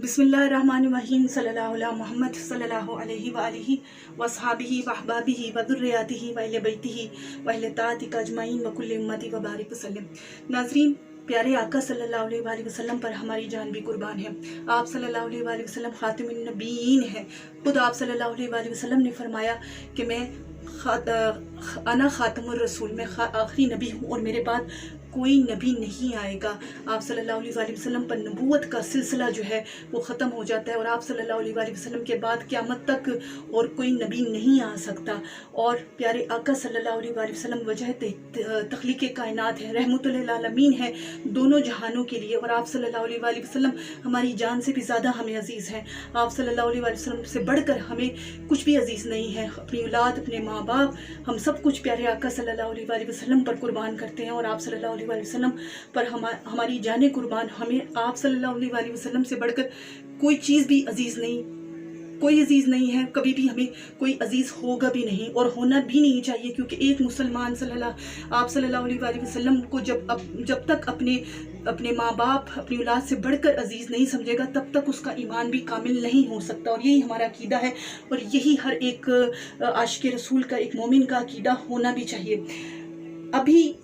बिस्मिल्लाहिर्रहमानिर्रहीम सल्लल्लाहु अला मोहम्मद सल्लल्लाहु अलैहि व आलिहि व अस्हाबिहि व अहबाबिहि व दुर्रियातिहि व अहले बैतिहि व अहले तातिक अजमईन व कुल्ली उम्मती व बारिक वसल्लम। नाज़रीन, प्यारे आका सल्लल्लाहु अलैहि वसल्लम पर हमारी जान भी कुर्बान है। आप सल्लल्लाहु अलैहि वसल्लम खातिमुन नबीयीन हैं। खुद आप सल्लल्लाहु अलैहि वसल्लम ने फरमाया कि मैं अना खातमुर रसूल, मैं आखिरी नबी हूँ और मेरे बाद कोई नबी नहीं आएगा। आप सल्लल्लाहु अलैहि वसल्लम पर नबूवत का सिलसिला जो है वो ख़त्म हो जाता है और आप सल्लल्लाहु अलैहि वसल्लम के बाद क़यामत तक और कोई नबी नहीं आ सकता। और प्यारे आका सल्लल्लाहु अलैहि वसल्लम वजह तख्लीक़ कायनात है, रहमतुल लिल आलमीन है दोनों जहानों के लिए। और आप सल्लल्लाहु अलैहि वसल्लम हमारी जान से भी ज़्यादा हमें अज़ीज़ हैं। आप सल्लल्लाहु अलैहि वसल्लम से बढ़कर हमें कुछ भी अज़ीज़ नहीं है। अपनी औलाद, अपने माँ बाप, हम सब कुछ प्यारे आका सल्लल्लाहु अलैहि वसल्लम पर कुर्बान करते हैं। और आप सल्लल्लाहु अलैहि वसल्लम पर हमारी जाने कुर्बान, हमें आप सल्लल्लाहु अलैहि वसल्लम से बढ़कर कोई चीज़ भी अजीज़ नहीं, कोई अजीज़ नहीं है, कभी भी हमें कोई अजीज़ होगा भी नहीं और होना भी नहीं चाहिए। क्योंकि एक मुसलमान आप सल्लल्लाहु अलैहि वसल्लम को जब तक अपने माँ बाप, अपनी औलाद से बढ़कर अजीज़ नहीं समझेगा तब तक उसका ईमान भी कामिल नहीं हो सकता। और यही हमारा अकीदा है और यही हर एक आशिक़ रसूल का, एक मोमिन का अकीदा होना भी चाहिए। अभी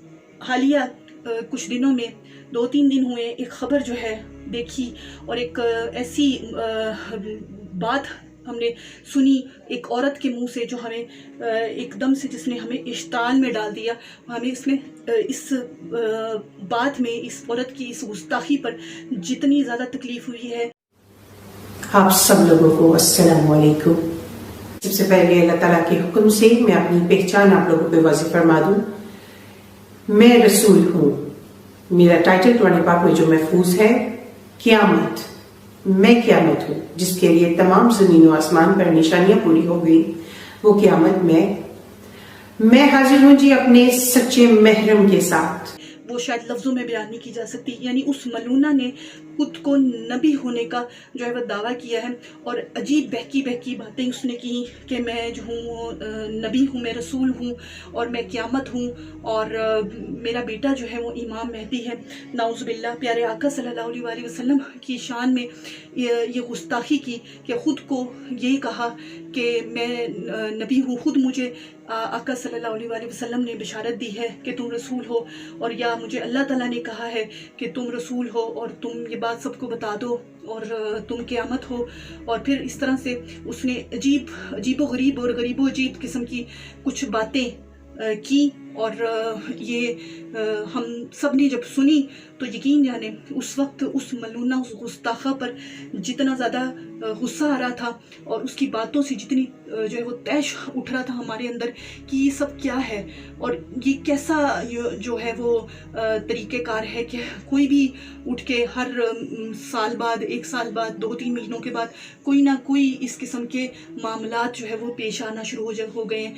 हालिया कुछ दिनों में 2-3 दिन हुए एक ख़बर जो है देखी और एक ऐसी बात हमने सुनी एक औरत के मुंह से जो हमें एकदम से, जिसने हमें इश्ताल में डाल दिया। हमें इस बात में, इस औरत की इस गुस्ताखी पर जितनी ज़्यादा तकलीफ़ हुई है। आप सब लोगों को अस्सलाम वालेकुम। सबसे पहले अल्लाह ताला के हुक्म से मैं अपनी पहचान आप लोगों पे वाज़ेह फरमा दूं। मैं रसूल हूँ, मेरा टाइटल कुरान पाक में जो महफूज है क़यामत। मैं क़यामत हूँ जिसके लिए तमाम ज़मीन व आसमान पर निशानियां पूरी हो गई, वो क़यामत मैं हाजिर हूँ जी अपने सच्चे महरम के साथ। वो शायद लफ्ज़ों में बयान नहीं की जा सकती। यानी उस मलूना ने खुद को नबी होने का जो है वह दावा किया है और अजीब बहकी बातें उसने की कि मैं जो हूँ नबी हूँ, मैं रसूल हूँ और मैं क़यामत हूँ और मेरा बेटा जो है वो इमाम मेहदी है। नाउज़ बिल्लाह। प्यारे आका सल्लल्लाहु अलैहि वसल्लम की शान में ये गुस्ताखी की कि ख़ुद को यही कहा कि मैं नबी हूँ। ख़ुद मुझे आका सल्लल्लाहु अलैहि वसल्लम ने बिशारत दी है कि तुम रसूल हो, और या मुझे अल्लाह ताला ने कहा है कि तुम रसूल हो और तुम ये बात सबको बता दो और तुम क़यामत हो। और फिर इस तरह से उसने अजीबो गरीब और गरीबो अजीब किस्म की कुछ बातें की और ये हम सब ने जब सुनी तो यकीन जाने उस वक्त उस मलूना, उस गुस्ताखा पर जितना ज़्यादा गुस्सा आ रहा था और उसकी बातों से जितनी जो है वो तैश उठ रहा था हमारे अंदर कि ये सब क्या है और ये कैसा जो है वो तरीक़ेकार है कि कोई भी उठ के हर साल बाद, 1 साल बाद, 2-3 महीनों के बाद कोई ना कोई इस किस्म के मामलात जो है वो पेश आना शुरू हो गए हैं।